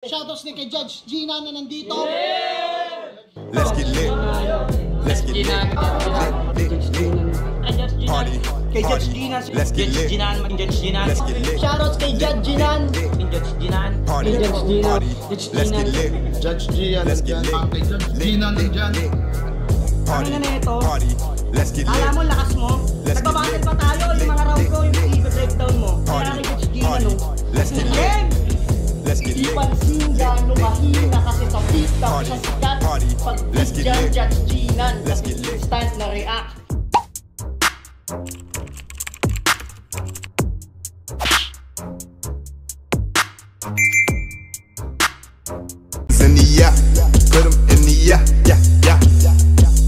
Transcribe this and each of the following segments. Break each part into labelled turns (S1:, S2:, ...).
S1: Shoutouts ni kay Judge Gina na nandito.
S2: Let's get lit. Let's get lit. Party.
S3: Kay Judge Gina.
S2: Let's get lit. Let's get lit.
S1: Shoutouts kay Judge Gina.
S2: Party. Party. Let's get lit.
S4: Judge Gian.
S2: Let's get lit.
S4: Kay Judge Gina nandyan.
S2: Party.
S3: Ano na ito?
S2: Party. Let's get lit.
S3: Alam mo, lakas mo.
S2: Let's get
S3: Nagbabattle
S2: lit.
S3: pa tayo. Yung mga round ko, yung i-breakdown mo. Kaya
S2: Party.
S3: kay Judge Gina,
S2: Party.
S3: no?
S2: Let's get lit.
S3: Game!
S2: Let's get
S1: Di
S2: lit.
S1: pansin gano'ng mahina kasi sa TikTok
S2: Party.
S1: siya sikat.
S2: Party.
S1: Pag
S2: Let's get
S1: dyan
S2: lit.
S1: Judge Gina,
S2: Let's get lit.
S1: instant na react.
S2: In the yeah, put 'em in the yeah, yeah, yeah.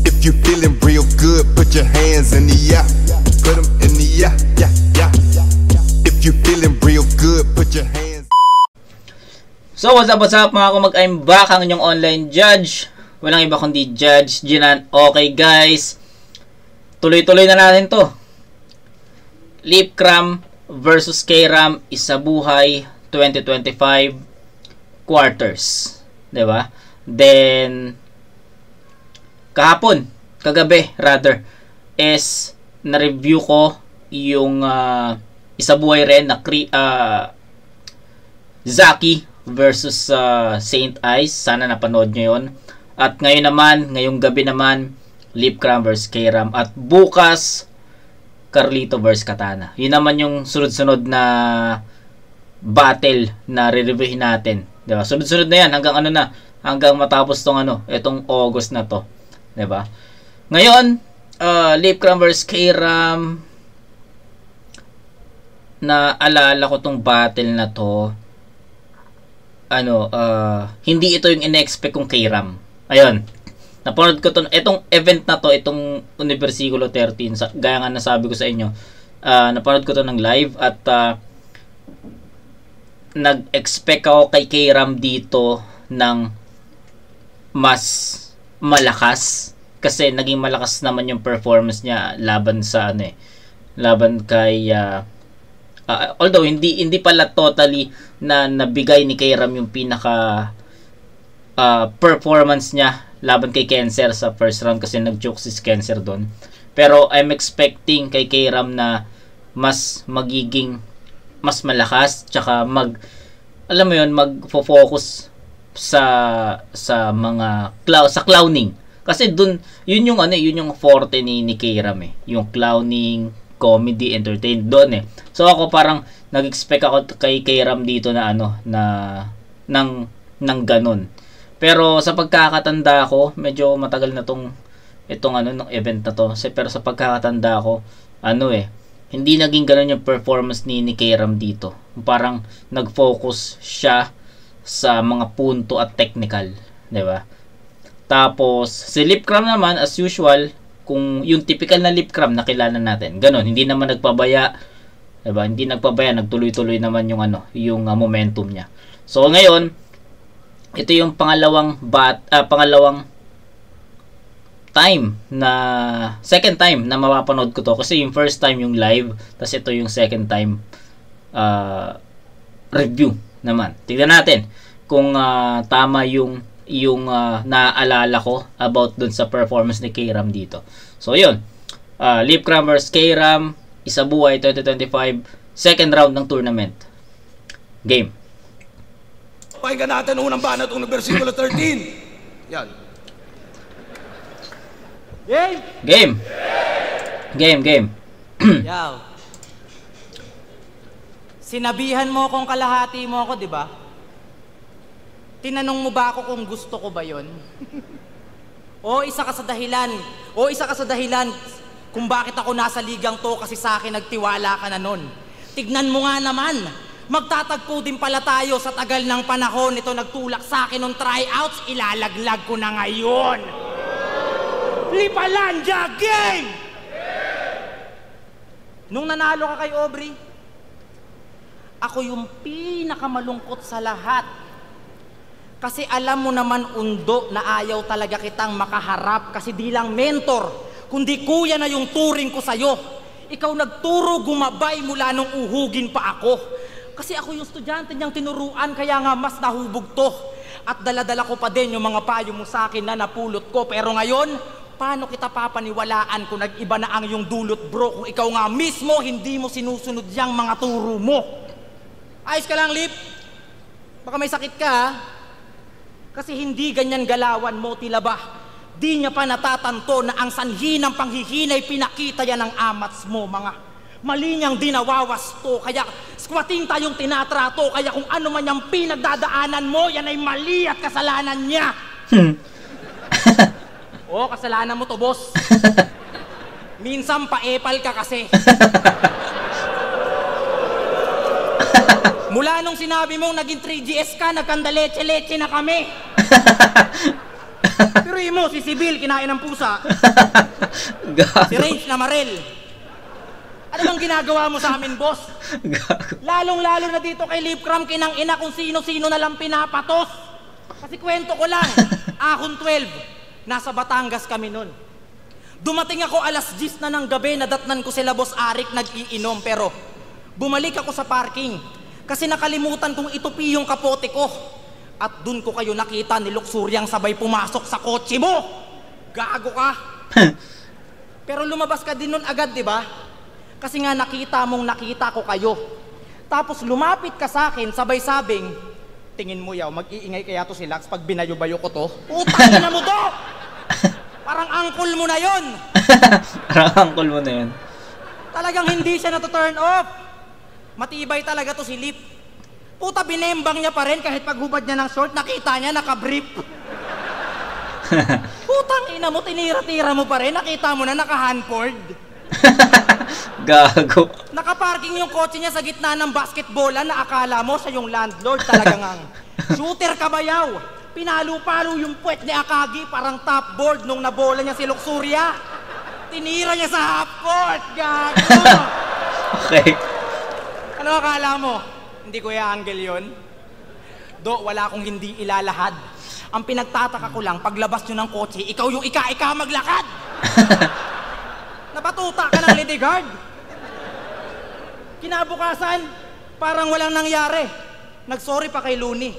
S2: If you feeling real good, put your hands in the yeah, put 'em in the yeah, yeah, yeah. If you feeling real good, put your hands.
S5: So what's up mga kumag, I'm back, ang inyong online judge. Walang iba kundi Judge Ginan. Okay guys, tuloy-tuloy na natin to. Lipcram versus Kram Isabuhay 2025 quarters, 'di ba? Then kagabi rather is na-review ko yung Isabuhay rin na Zaki versus Saint Ice. Sana napanood nyo yun. At ngayong gabi naman, Lipcram versus Kram. At bukas, Carlito versus Katana. Yun naman yung sunod-sunod na battle na re-reviewin natin. Diba? Sunod-sunod na yan hanggang matapos itong August na to. Diba? Ngayon, Lipcram versus Kram, naalala ko tong battle na to. Hindi ito yung in-expect kong Kram. Ayun. Napanood ko to, itong event na to, itong Universikulo 13, gaya nga nasabi ko sa inyo. Napanood ko to ng live at nag-expect ako kay Kram dito ng mas malakas kasi naging malakas naman yung performance niya laban sa laban kay although hindi pala totally na nabigay ni Kram yung pinaka performance niya laban kay Cancer sa first round kasi nag-joke si Cancer doon. Pero I'm expecting kay Kram na magiging mas malakas tsaka mag-focus sa mga clowning. Kasi yun yung forte ni Kram yung clowning, comedy, entertain doon So ako parang nag-expect ako kay Kram dito na ng ganun. Pero sa pagkakatanda ko, medyo matagal na itong event na to. Pero sa pagkakatanda ko, hindi naging ganun yung performance ni Kram dito. Parang nag-focus siya sa mga punto at technical, 'di ba? Tapos si Lipcram naman as usual, kung yung typical na Lipcram na kilala natin. Ganun, hindi naman nagpabaya, 'di ba? Hindi nagpabaya, nagtuloy-tuloy naman yung momentum niya. So ngayon, ito yung pangalawang second time na mapapanood ko to kasi yung first time yung live, tapos ito yung second time review naman. Tignan natin kung tama yung naaalala ko about dun sa performance ni Kram dito. So yun, Lipcram vs Kram Isabuhay 2025 second round ng tournament. Game.
S6: Pakinggan natin unang banat ng versikulo 13. Yan.
S5: Game.
S3: Yaw. Sinabihan mo kung kalahati mo ako, di ba? Tinanong mo ba ako kung gusto ko ba yon? Isa ka sa dahilan kung bakit ako nasa ligang to kasi sa akin nagtiwala ka na nun. Tignan mo nga naman, magtatagpo din pala tayo sa tagal ng panahon. Ito nagtulak sa akin ng tryouts, ilalaglag ko na ngayon. Lipalandia game! Nung nanalo ka kay Aubrey, ako yung pinakamalungkot sa lahat. Kasi alam mo naman undo na ayaw talaga kitang makaharap kasi di lang mentor, kundi kuya na yung turing ko sa'yo. Ikaw nagturo gumabay mula nung uhugin pa ako. Kasi ako yung estudyante niyang tinuruan, kaya nga mas nahubog to. At dala-dala ko pa din yung mga payo mo sa akin na napulot ko. Pero ngayon, paano kita papaniwalaan kung nag-iba na ang yung dulot, bro? Kung ikaw nga mismo, hindi mo sinusunod yung mga turo mo. Ayos ka lang, Lip. Baka may sakit ka, ha? Kasi hindi ganyan galawan mo, tila ba? Di niya pa natatanto na ang sanhi ng panghihinay pinakita yan ng amats mo, mga mali niyang dinawawasto. Kaya squating tayong tinatrato. Kaya kung ano man yung pinagdadaanan mo, yan ay mali at kasalanan niya. Oo, kasalanan mo to, boss. Minsan pa-epal ka kasi. Mula nung sinabi mong naging 3GS ka, nagkandaleche-leche na kami. Pero mo, si Sibil, kinain ng pusa. Si Range na Marel. Ano bang ginagawa mo sa amin, boss? Lalong-lalo na dito kay Lipcram, kinang-ina kung sino-sino na lang pinapatos. Kasi kwento ko lang, ahon 12, nasa Batangas kami nun. Dumating ako alas 10 na ng gabi, nadatnan ko sila Boss Arik nag-iinom, pero bumalik ako sa parking kasi nakalimutan kong itupi yung kapote ko. At dun ko kayo nakita ni Luksuryang sabay pumasok sa kotse mo. Gago ka. Pero lumabas ka din nun agad, di ba? Kasi nga nakita ko kayo. Tapos lumapit ka sa akin, sabay sabing, tingin mo yaw, mag-iingay kaya to si Lax pag binayo-bayo ko to? Utang na mo to! Parang uncle mo na yon.
S5: Parang uncle mo na yun.
S3: Talagang hindi siya na-turn off. Matibay talaga to si Lip. Puta, binembang niya pa rin kahit paghubad niya ng short, nakita niya naka-brief. Putang ina mo, tinira-tira mo pa rin, nakita mo na naka-handboard.
S5: Gago.
S3: Nakaparking yung kotse niya sa gitna ng basketballan na akala mo siya yung landlord. Talagang ang shooter kabayaw. Pinalo-palo yung puwet ni Akagi, parang top board nung nabola niya si Luxuria. Tinira niya sa half court. Gago.
S5: Okay.
S3: Ano akala mo? Hindi ko i-angle yun? Wala akong hindi ilalahad. Ang pinagtataka ko lang, paglabas nyo ng kotse, ikaw yung ika-ika maglakad. Napatuta ka ng lady guard. Kinabukasan, parang walang nangyari. Nagsorry pa kay Looney.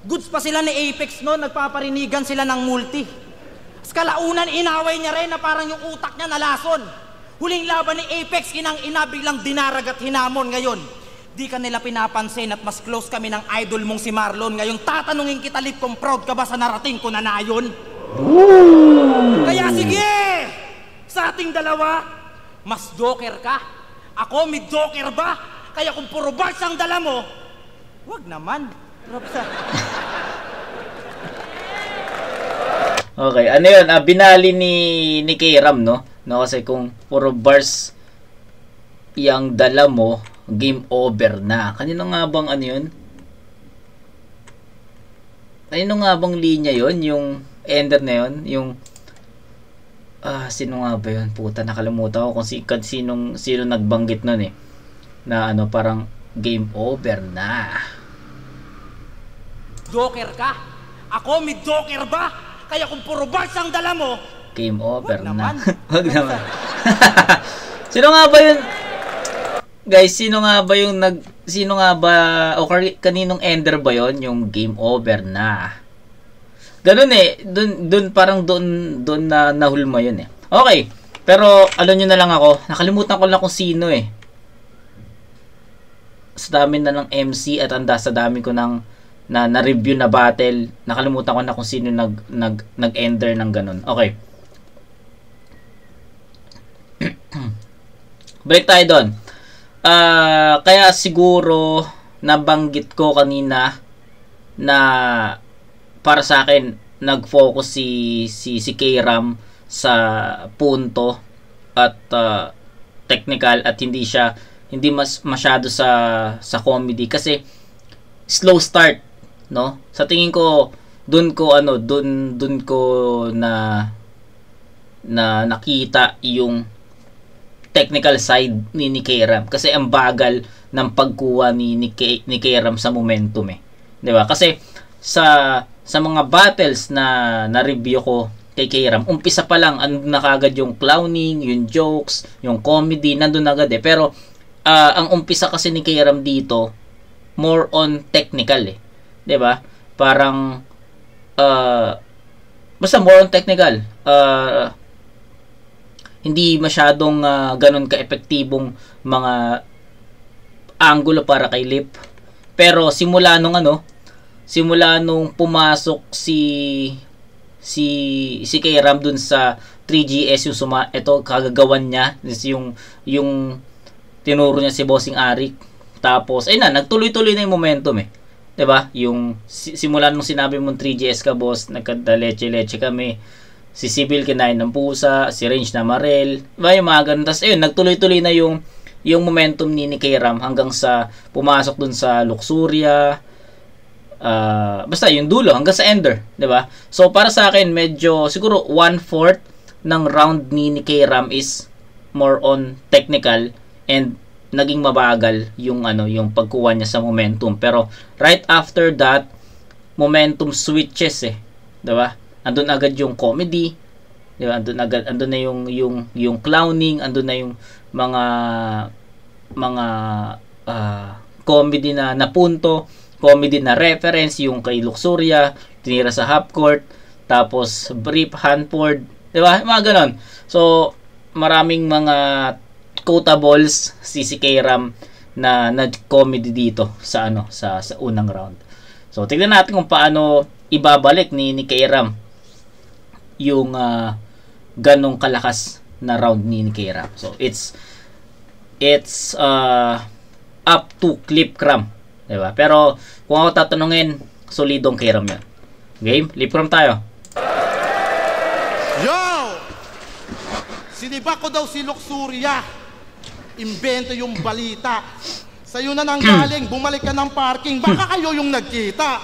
S3: Goods pa sila ni Apex no, nagpaparinigan sila ng multi. Sa kalaunan, inaway niya rin na parang yung utak niya nalason. Huling laban ni Apex, kinang-ina biglang dinaragat hinamon ngayon. Di ka nila pinapansin at mas close kami ng idol mong si Marlon. Ngayon tatanungin kita, Lip, kung proud ka ba sa narating ko na nayon? Kaya sige! Sa ating dalawa, mas joker ka. Ako, may joker ba? Kaya kung puro bars ang dala mo, wag naman.
S5: Okay, ano yun? Binali ni Kram, no? Kasi kung puro bars yung dala mo, game over na. Kanino nga bang ano yun? Kanino nga bang linya yun? Yung ender na yun? Yung sino nga ba yun? Puta, nakalimutan ko kung sino nagbanggit nun eh. Na ano, parang game over na.
S3: Joker ka? Ako, may joker ba? Kaya kung puro bars ang dala mo,
S5: game over
S3: wag
S5: na.
S3: naman.
S5: Wag naman. Sino nga ba yun? Guys, sino nga ba o kaninong ender ba yun? Yung game over na. Ganun eh, doon na nahulma yun eh. Okay, pero alam nyo na lang ako, nakalimutan ko lang kung sino eh. Sa dami na ng MC at sa dami ko ng na-review na battle, nakalimutan ko na kung sino nag-ender ng ganun. Okay. Balik tayo doon. Kaya siguro nabanggit ko kanina na para sa akin nag-focus si Kram sa punto at technical at hindi masyado sa comedy kasi slow start, no? Sa tingin ko doon ko na nakita yung technical side ni Kram kasi ang bagal ng pagkuha ni Kram sa momentum eh. 'Di ba? Kasi sa mga battles na review ko kay Kram, umpisa pa lang na kagad yung clowning, yung jokes, yung comedy, nandun agad eh. Pero ang umpisa kasi ni Kram dito more on technical eh. 'Di ba? Parang basta more on technical. Hindi masyadong ganun ka-epektibong mga angulo para kay Lip. Pero simula nung pumasok si Kairam dun sa 3GS ito kagagawan niya, yung tinuro niya si Bossing Arik. Tapos ayun na, nagtuloy-tuloy na yung momentum eh. 'Di ba? Yung simula nung sinabi mong 3GS ka, boss, nagkadaleche-leche kami. Si Sibyl kinain ng pusa, si Range na Marel. 'Di ba yung mga ganun? Tapos ayun, nagtuloy-tuloy na yung momentum ni Kairam hanggang sa pumasok dun sa Luxuria. Basta yung dulo hanggang sa Ender, 'di ba? So para sa akin medyo siguro 1/4 ng round ni Kairam is more on technical and naging mabagal yung pagkuha niya sa momentum. Pero right after that, momentum switches eh, 'di ba? Andun agad yung comedy, 'di ba? Andun na yung clowning, andun na yung mga comedy na punto, comedy na reference, yung kay Luxuria, tinira sa half court, tapos brief handboard, 'di ba? Mga ganon. So, maraming mga quotables si Kairam na comedy dito sa unang round. So, tignan natin kung paano ibabalik ni Kairam yung ganong kalakas na round ni Kairam. So, it's up to Lip Cram, 'di ba? Pero kung ako tatanungin, solidong Kairam 'yan. Game, Lip Cram tayo.
S7: Yo! Sinibak ko daw si Luxuria. Imbento yung balita. Sa'yo na nang galing, bumalik ka ng parking. Baka kayo yung nagkita.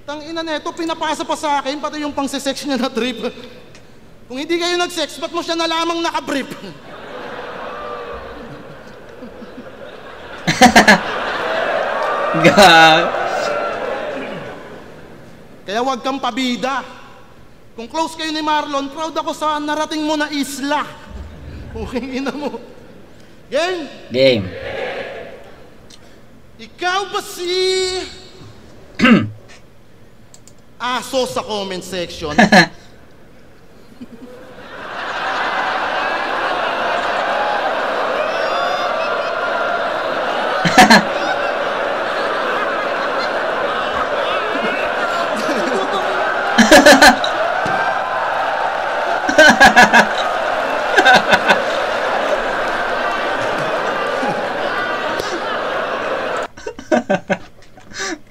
S7: Tangina neto, pinapasa pa sa akin, pati yung pang-sex niya na trip. Kung hindi kayo nag-sex, ba't mo siya na lamang nakabrief? Kaya wag kang pabida. Kung close kayo ni Marlon, proud ako sa narating mo na isla. Okay, ina mo. Game?
S5: Game.
S7: Ikaw ba si... aso sa comment section?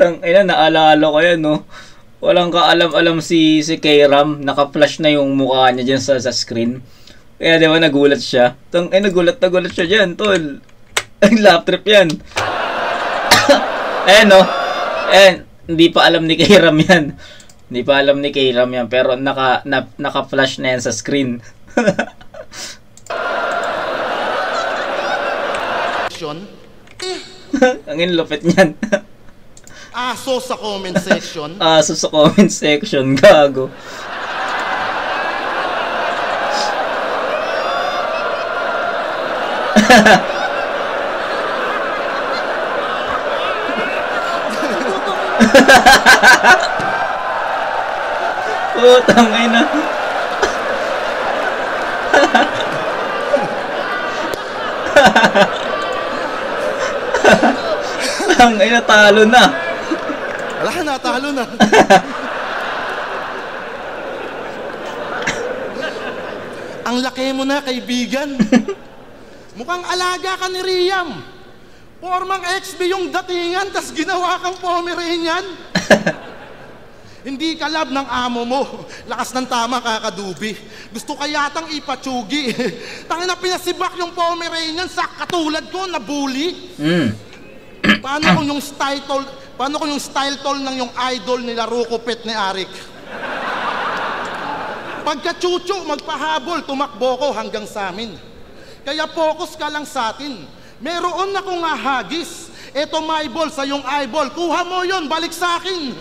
S5: Tangina, naalala ko yan, no? Walang kaalam-alam si Kairam, naka-flash na yung mukha niya dyan sa screen. Kaya di ba nagulat siya? Nagulat siya dyan, tol. Ang lap trip yan. No? Hindi pa alam ni Kairam yan. Hindi pa alam ni Kairam yan, pero naka-flash na yan sa screen. Ang inlupit niyan.
S7: Aso sa comment section?
S5: Aso sa comment section, gago. Putang ina. Ang ina, talo na.
S7: Wala na, talo na. Ang laki mo na, kaibigan. Mukhang alaga ka ni Riam. Formang XB yung datingan, tas ginawa kang Pomeranian. Hindi ka love ng amo mo. Lakas ng tama, kakadubi. Gusto ka yatang ipatsugi. Tangina, pinasibak yung Pomeranian sa katulad ko, nabully. Paano kung yung style tol ng yung idol nila Rukupet ni Arik? Pagka-chuchu, magpahabol, tumakbo ko hanggang sa amin. Kaya focus ka lang sa atin. Meron akong hagis. Eto my ball sa yung eyeball. Kuha mo yon, balik sa akin.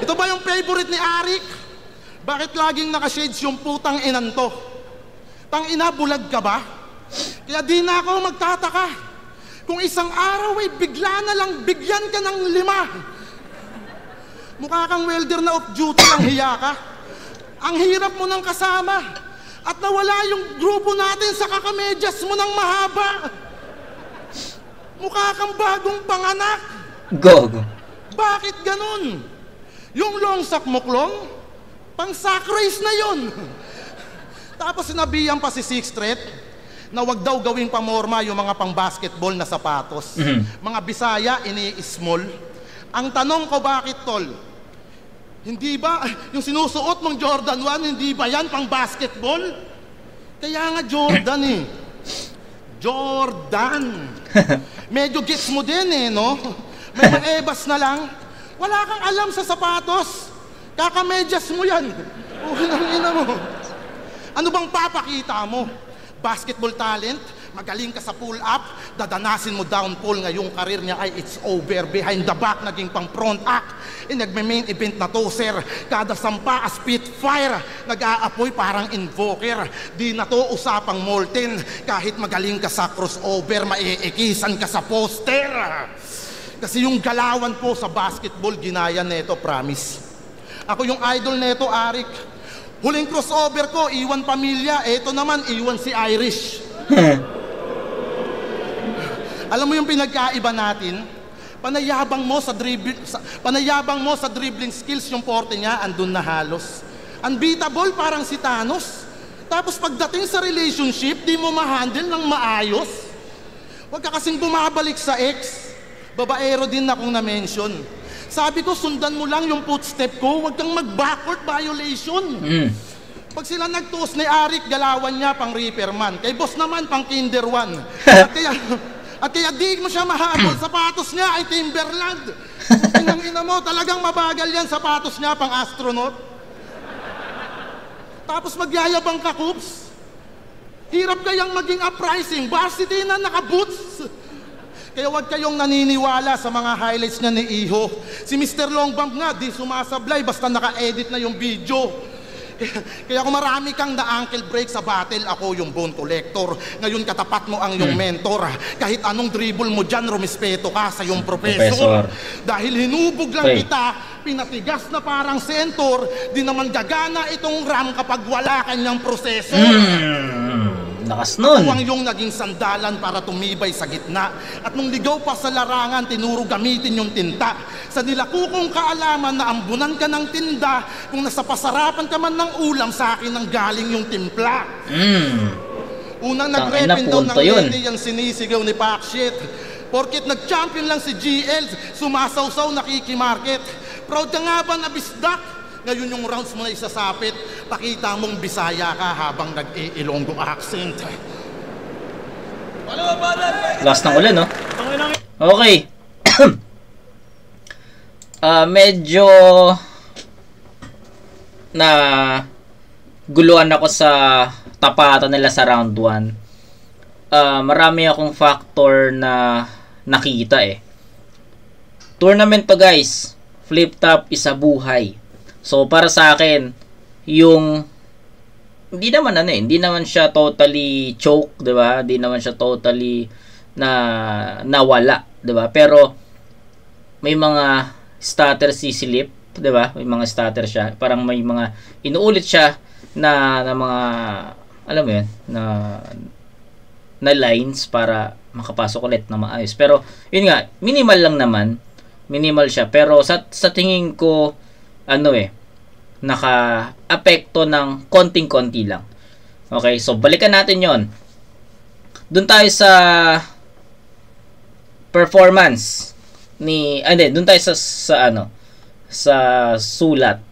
S7: Ito ba yung favorite ni Arik? Bakit laging nakashades yung putang inan to? Tang ina, bulag ka ba? Kaya di na ako magtataka kung isang araw ay bigla na lang bigyan ka ng 5. Mukha kang welder na off-duty, ang hiya ka. Ang hirap mo ng kasama. At nawala yung grupo natin sa kakamedyas mo ng mahaba. Mukha kang bagong panganak.
S5: Go.
S7: Bakit ganun? Yung long sakmoklong, pang sack race na yun. Tapos sinabihan pa si Sixth Street na wag daw gawing pamorma yung mga pang basketball na sapatos. Mga Bisaya, ini-small. Ang tanong ko, bakit tol? Hindi ba yung sinusuot mong Jordan 1, hindi ba yan pang basketball? Kaya nga Jordan eh. Jordan. Medyo gets mo din eh, no? May maebas na lang. Wala kang alam sa sapatos. Kakamedyas mo yan. Ina mo. Ano bang papakita mo? Basketball talent? Magaling ka sa pull-up? Dadanasin mo down-pull ngayong karir niya ay it's over. Behind the back, naging pang front act. Nagme-main event na to, sir. Kada sampa, spitfire. Nag-aapoy parang invoker. Di na to usapang molten. Kahit magaling ka sa crossover, maiikisan ka sa poster. Kasi yung galawan po sa basketball, ginaya neto, promise. Ako yung idol neto, Arik. Huling crossover ko, iwan pamilya. Eto naman, iwan si Irish. Alam mo yung pinagkaiba natin? Panayabang mo sa dribbling skills yung porte niya, andun na halos. Unbeatable, parang si Thanos. Tapos pagdating sa relationship, di mo ma-handle ng maayos. Huwag ka kasing bumabalik sa ex. Babaero din akong na-mention. Sabi ko, sundan mo lang yung footstep ko, huwag kang mag-backward violation. Pag sila nag-toast ni Arik, galawan niya pang Reaperman. Kay boss naman, pang Kinder 1. At kaya di mo siya mahabol, sapatos niya ay Timberland. Inang ina mo, talagang mabagal yan, sapatos niya pang astronaut. Tapos magyayabang ka, Coops. Hirap kayang maging uprising, varsity na naka-boots. Kaya wag kayong naniniwala sa mga highlights niya ni Iho. Si Mr. Longbump nga, di sumasablay basta naka-edit na yung video. Kaya kung marami kang na-ankle break sa battle, ako yung bone collector. Ngayon katapat mo ang yung mentor. Kahit anong dribble mo dyan, rumispeto ka sa yung professor. Dahil hinubog lang kita, pinatigas na parang sentor, di naman gagana itong RAM kapag wala kanyang processor.
S5: Lakas nun.
S7: Ako ang yung naging sandalan para tumibay sa gitna. At nung ligaw pa sa larangan, tinuro gamitin yung tinta. Sa nilakukong kaalaman na ambunan ka ng tinda, kung nasa pasarapan ka man ng ulam, sa akin ang galing yung timpla. Unang nag-repin daw ng lady yung sinisigaw ni Pakshit. Porkit nag-champion lang si GL, sumasawsaw nakikimarket. Proud ka nga ba na bisdak? Ngayon yung rounds mo na isasapit, pakita mong Bisaya ka habang nag-i-Ilonggo accent.
S5: Last ng ulan, no? Okay. Medyo na guluhan ako sa tapatan nila sa round 1. Marami akong factor na nakita eh. Tournament to, guys. Flip top is a buhay. So para sa akin, yung hindi naman siya totally choke, 'di ba? Hindi naman siya totally nawala, 'di ba? Pero may mga stutter sisilip, 'di ba? May mga stutter siya, parang may mga inuulit siya na mga alam mo 'yun, na lines para makapasok ulit na maayos. Pero yun nga, minimal lang naman. Minimal siya, pero sa tingin ko naka-apekto ng konting-konti lang. Okay, so balikan natin yon. Doon tayo sa performance doon tayo sa sulat.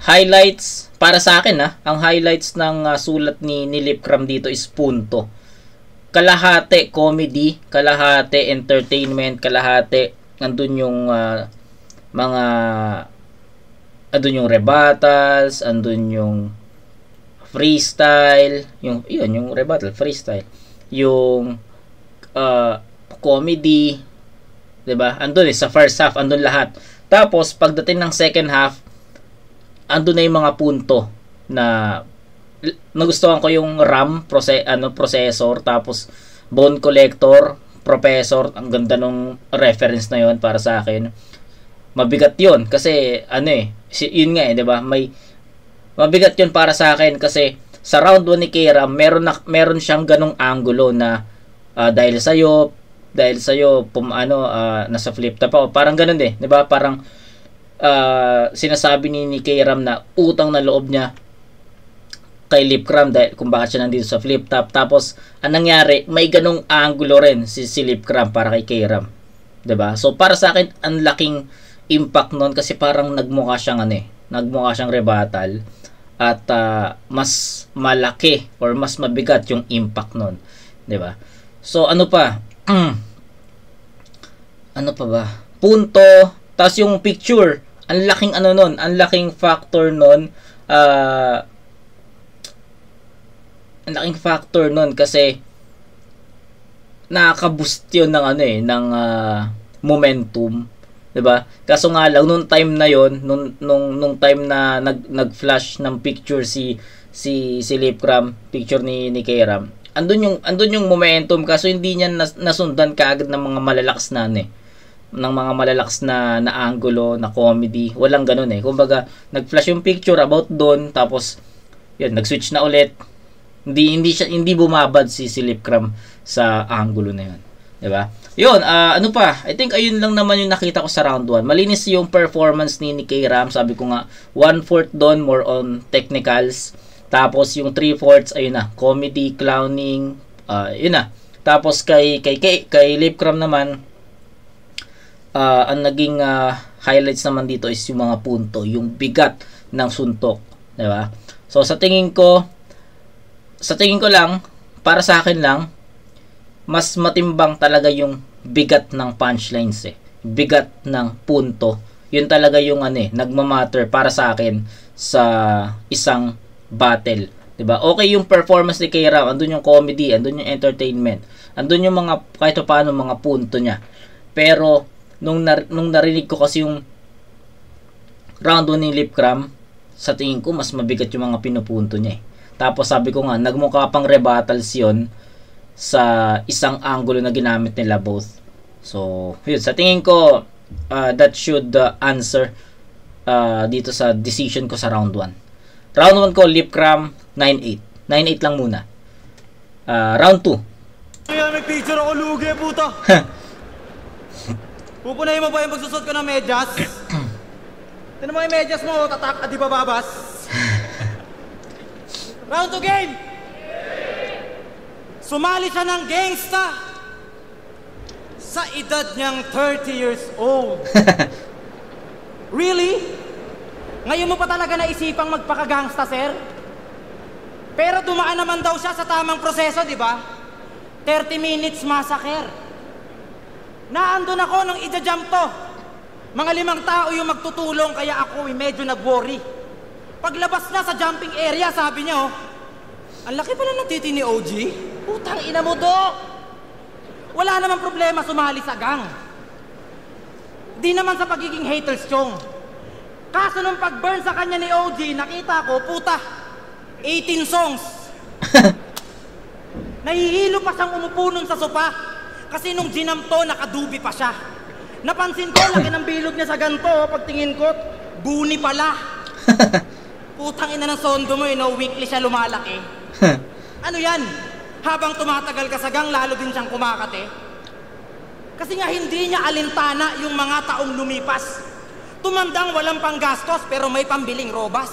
S5: Highlights para sa akin ang highlights ng sulat ni Lipcram dito is punto. Kalahati comedy, kalahati entertainment, kalahati andun yung andun yung rebuttals, andun yung freestyle, yung rebuttal, freestyle, yung comedy, 'di ba? Andun sa first half, andun lahat. Tapos pagdating ng second half, andun na yung mga punto na nagustuhan ko yung RAM processor, tapos bone collector, professor. Ang ganda nung reference na yon para sa akin. Mabigat yun kasi yun nga 'di ba? Mabigat yun para sa akin kasi sa round 1 ni Kairam, meron siyang ganong angulo na dahil sa'yo nasa flip top ako. Parang ganun 'di ba? Parang sinasabi ni Kairam na utang na loob niya kay Lipcram dahil kung bakit siya nandito sa flip top. Tapos ang nangyari, may ganong angulo rin si Lipcram para kay Kairam. 'Di ba? So para sa akin, ang laking impact noon kasi parang nagmukha siyang rebuttal at mas malaki or mas mabigat yung impact noon, 'di ba? So ano pa? Ano pa ba? Punto, tas yung picture, ang laking ang laking factor noon. Ang laking factor nun kasi nakaka-boost yun ng momentum, 'di ba? Kaso nga lang nung time na yon, nung time na nag-flash ng picture si Lipcram, picture ni Kairam. Andun yung momentum kaso hindi niya nasundan kaagad ng mga malalakas na angulo, na comedy. Walang ganun Kumbaga, nag-flash yung picture about doon tapos yun, nag-switch na ulit. Hindi bumabad si Lipcram sa angulo na yun. 'Di ba? 'Yun, ano pa? I think ayun lang naman yung nakita ko sa round 1. Malinis yung performance ni Kairam. Sabi ko nga 1/4 doon more on technicals. Tapos yung 3/4 ayun na, comedy, clowning, yun na. Tapos kay Lipcram naman ang naging highlights naman dito is yung mga punto, yung bigat ng suntok, 'di ba? So sa tingin ko lang, para sa akin lang, mas matimbang talaga yung bigat ng punchlines bigat ng punto. Yun talaga yung nagmamatter para sa akin sa isang battle, 'di ba? Okay yung performance ni Kairam, andun yung comedy, andun yung entertainment, andun yung mga kahit paano mga punto niya. Pero nung narinig ko kasi yung round 1 ni Lipcram, sa tingin ko mas mabigat yung mga pinupunto niya Tapos sabi ko nga, nagmukha pang rebuttals yun sa isang angulo na ginamit nila both. So, yun. Sa tingin ko, that should answer dito sa decision ko sa round 1. Round 1 ko, Lipcram, 9-8. 9-8 lang muna. Round 2.
S3: Kaya may picture ako lugi, puta. Pupunayin mo ba yung magsusot ko ng medyas? Tinan mo yung medyas mo, tatak at di bababas. Round 2 game! Sumali siya ng gangsta sa edad niyang 30 years old. Really? Ngayon mo pa talaga naisipang magpaka-gangsta, sir? Pero dumaan naman daw siya sa tamang proseso, di ba? 30 minutes massacre. Naandun ako nung i-jump to. Mga 5 tao yung magtutulong kaya ako medyo nag-worry. Paglabas na sa jumping area, sabi niya, ang laki pala ng titi ni OG. Putang ina mo, Dok! Wala namang problema sumali sa gang. Di naman sa pagiging haters, Chong. Kaso nung pag-burn sa kanya ni OG, nakita ko, puta, 18 songs. Nahihilo pa siyang umupo nun sa sopa. Kasi nung ginamto, nakadubi pa siya. Napansin ko, laki ng bilog niya sa ganto. Pagtingin ko, buni pala. Putang ina ng sondo mo, weekly siya lumalaki. Ano yan? Habang tumatagal ka sa gang, lalo din siyang kumakate. Kasi nga hindi niya alintana yung mga taong lumipas. Tumandang walang panggastos pero may pambiling robas.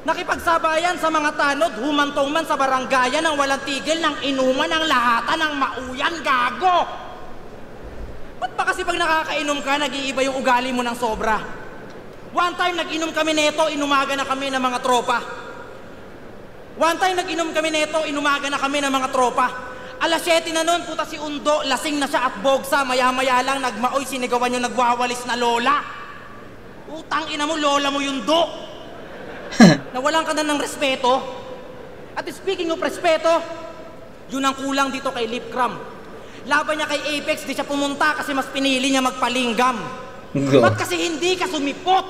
S3: Nakipagsabayan sa mga tanod, humantong man sa baranggayan ng walang tigil ng inuman ng lahatan ng mauyan, gago! Ba't ba kasi pag nakakainom ka, nag-iiba yung ugali mo ng sobra? One time nag-inom kami neto, inumaga na kami ng mga tropa. One time nag-inom kami neto, inumaga na kami ng mga tropa. Alas 7 na nun, puta si Undo, lasing na siya at bogsa, maya-maya lang nagmaoy, sinigawan yung nagwawalis na lola. Utang ina mo, lola mo yung do. Nawalan ka na ng respeto. At speaking of respeto, yun ang kulang dito kay Lipcram. Laban niya kay Apex, di siya pumunta kasi mas pinili niya magpalinggam. Ba't kasi hindi ka sumipot?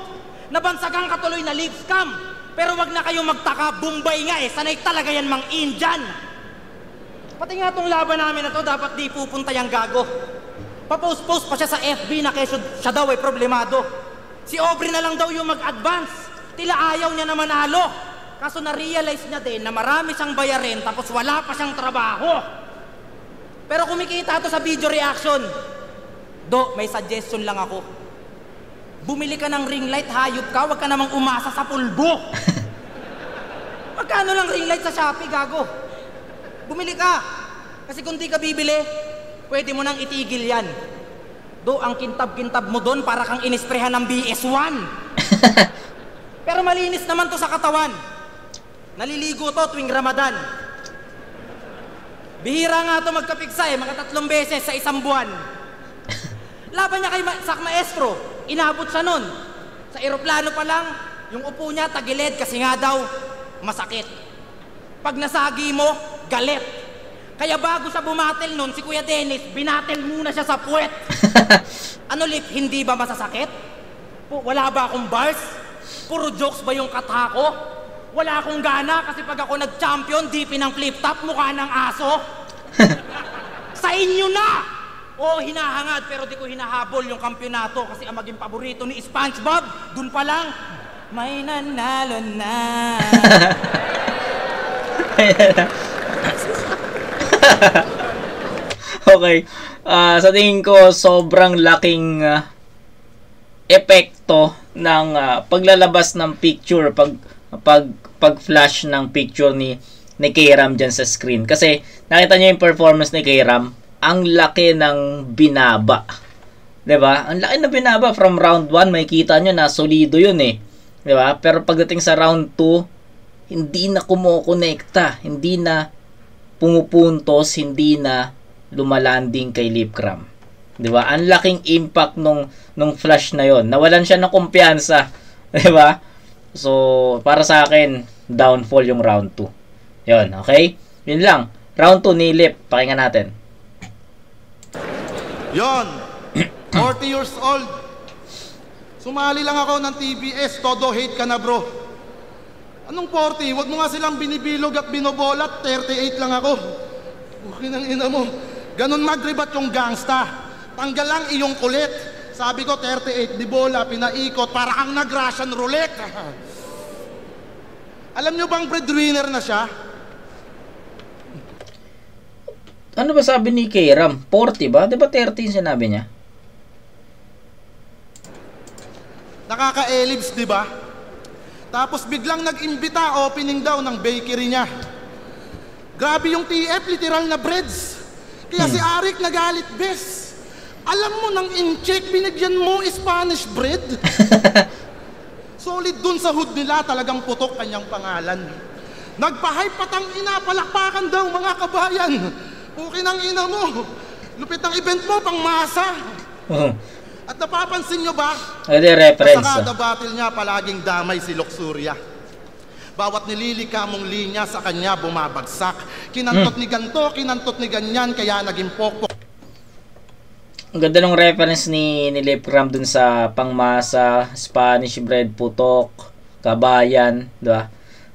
S3: Nabansagang ka tuloy na lip scam. Pero wag na kayong magtaka, Bombay nga eh, sanay talaga yan mang Indian. Pati nga tong laban namin na to, dapat di pupunta yung gago. Papost-post pa siya sa FB na kesyo siya daw ay problemado. Si Aubrey na lang daw yung mag-advance. Tila ayaw niya na manalo. Kaso na-realize niya din na marami siyang bayarin tapos wala pa siyang trabaho. Pero kumikita to sa video reaction. Do, may suggestion lang ako. Bumili ka ng ring light, hayop ka, wag ka namang umasa sa pulbo. Magkano lang ring light sa Shopee, gago? Bumili ka. Kasi kung di ka bibili, pwede mo nang itigil yan. Do, ang kintab-kintab mo doon para kang inisprehan ng BS1. Pero malinis naman to sa katawan. Naliligo to tuwing Ramadan. Bihira nga to magkapigsa eh, mga 3 beses sa isang buwan. Laban niya kay Sak Maestro, inabot siya nun. Sa eroplano pa lang, yung upo niya tagilid kasi nga daw masakit. Pag nasagi mo, galit. Kaya bago siya bumatel nun, si Kuya Dennis, binatel muna siya sa puwet. Ano Lip, hindi ba masasakit? Wala ba akong bars? Puro jokes ba yung katha ko? Wala akong gana kasi pag ako nag-champion, di pinang flip-top, mukha ng aso. Sa inyo na! Oo, hinahangad pero di ko hinahabol yung kampyonato kasi ang maging paborito ni SpongeBob, dun pa lang, may nanalo na.
S5: Okay. Sa tingin ko, sobrang laking epekto ng paglalabas ng picture, pag-flash ng picture ni K-Ram dyan sa screen. Kasi nakita niyo yung performance ni K-Ram, ang laki ng binaba. 'Di ba? Ang laki ng binaba from round 1, makikita niyo na solido 'yun eh. 'Di ba? Pero pagdating sa round 2, hindi na kumokonekta, hindi na pumupuntos, hindi na lumalanding kay Lipcram. 'Di ba? Ang laking impact nung flash na 'yon. Nawalan siya ng kumpiyansa, 'di ba? So, para sa akin, downfall yung round 2. 'Yon, okay? 'Yun lang. Round 2 ni Lip, pakinggan natin.
S7: Yon, 40 years old. Sumali lang ako ng TBS, todo hate ka na bro. Anong 40? Huwag mo nga silang binibilog at binobolat, 38 lang ako. Okay nang ina mo. Ganon magribat yung gangsta. Tanggal lang iyong kulit. Sabi ko 38, di bola, pinaikot, para kang nag-Russian roulette. Alam nyo bang breadwinner na siya?
S5: Ano ba sabi ni K-Ram? 40 ba? Di ba 13 sinabi niya?
S7: Nakaka-elips, di ba? Tapos biglang nag-imbita, opening daw ng bakery niya. Grabe yung TF, literal na breads. Kaya si Arik nagalit, bes. Alam mo, nang in-check, binigyan mo Spanish bread. Solid dun sa hood nila, talagang putok kanyang pangalan. Nagpa-hype patang ina, palakpakan daw mga kabayan. Okay ng ina mo. Lupit ng event mo, pang masa. At napapansin nyo ba?
S5: Reference.
S7: Sa kada battle niya, palaging damay si Luxuria. Bawat nililika mong linya sa kanya bumabagsak. Kinantot ni ganto, kinantot ni ganyan, kaya naging pokpok.
S5: Ang ganda ng reference ni Lipcram dun sa pangmasa, Spanish bread, putok, kabayan, diba?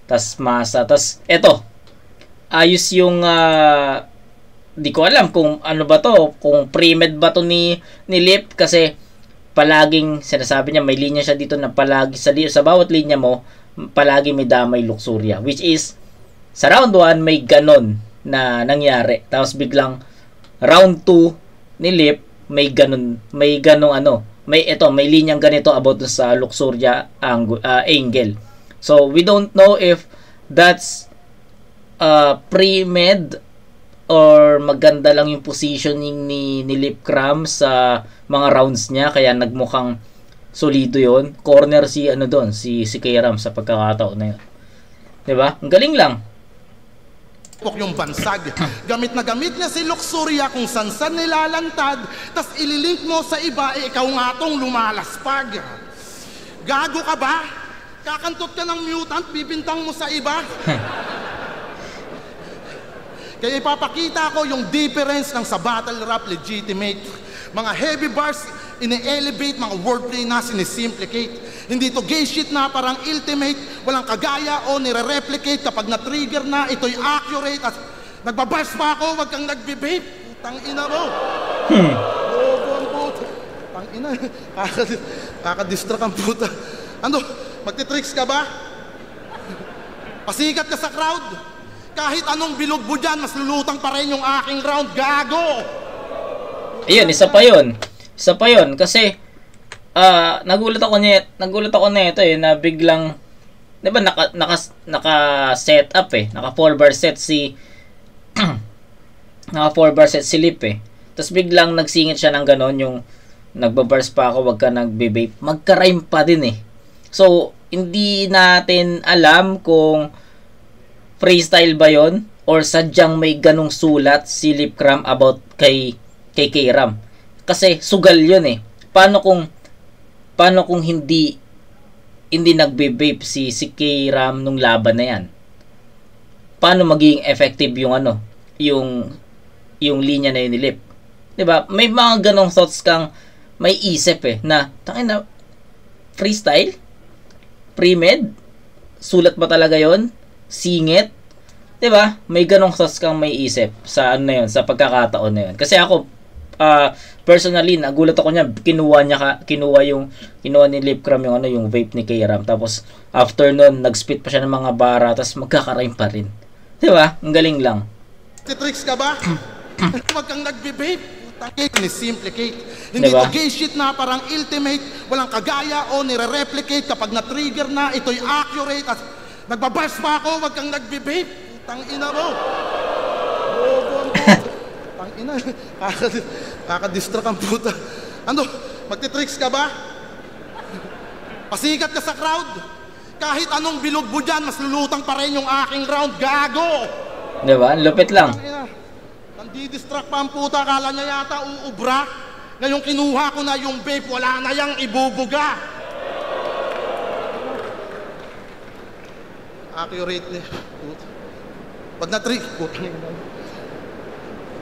S5: Tas masa. Tas eto, ayos yung di ko alam kung ano ba to, kung pre-med ba to ni Lip, kasi palaging sinasabi niya may linya siya dito na palagi sa bawat linya mo palagi may damay Luxuria, which is sa round 1 may ganon na nangyari, tapos biglang round 2 ni Lip may ganong ano, may linyang ganito about sa Luxuria angle. So we don't know if that's pre-med or maganda lang yung positioning ni Lipcram sa mga rounds niya, kaya nagmukhang solido yon. Corner si si K-Ram sa pagkakataon na yun. 'Di ba? Ang galing lang.
S7: Yung bansag. Gamit na gamit niya si Luxuria kung san-san nilalantad, tas ililink mo sa iba, ikaw nga tong lumalaspag. Gago ka ba? Kakantot ka ng mutant, bibintang mo sa iba? Kaya ipapakita ko yung difference ng sa battle rap legitimate. Mga heavy bars, ine-elevate, mga wordplay na sinisimplicate. Hindi to gay shit na parang ultimate, walang kagaya o nire-replicate. Kapag na-trigger na, ito'y accurate. At nagbabars pa ako, wag kang nagbe-vape. Putang ina mo. Bobo ang puta. Putang ina. Kakadistract ang puta. Ano, magtitricks ka ba? Pasikat ka sa crowd? Kahit anong bilog mo dyan, mas lulutang pa rin yung aking round, gago!
S5: Ayun, isa pa yun. Isa pa yun, kasi nagulat ako na ito na biglang, di ba naka-set up naka 4-bar set si naka 4-bar set si Lip Tapos biglang nagsingit siya ng ganon, yung nagbabars pa ako, wag ka nagbe-vape. Magka-rhyme pa din So, hindi natin alam kung freestyle ba yon or sadyang may ganong sulat si Lip Cram about kay K-Ram. Kasi sugal yun Paano kung hindi nagbe-vape si K-Ram nung laban na yan? Paano magiging effective yung linya na yun ni Lip? 'Di ba? May mga ganong thoughts kang may isip na tangina, freestyle? Pre-med? Sulat ba talaga yon? Singit, 'di ba? May ganong thoughts kang may isip sa sa pagkakataon na 'yon. Kasi ako personally nagulat ako niya, kinuha ni Lip Cram yung vape ni K-Ram, tapos after nun nag-spit pa siya ng mga bara, tapos magkaka-rhyme pa rin. 'Di ba? Ang galing lang.
S7: Tricks ka ba? Wag kang nagbe-vape. Ni-simplicate. Hindi to gay shit na parang ultimate, walang kagaya o nire-replicate. Kapag na-trigger na, ito'y accurate. At nagbabars pa ako, wag kang nagbe-vape. Putang ina mo. Bobo ang puta. Putang ina. Kakadistract ang puta. Ano, magtitricks ka ba? Pasikat ka sa crowd? Kahit anong bilog mo dyan, mas lulutang pa rin yung aking round, gago!
S5: Diba? Lupit lang.
S7: Nandidistract pa ang puta, akala niya yata uubra. Ngayong kinuha ko na yung vape, wala na yang ibubuga. Accurate puta. Pag na-trick, puta.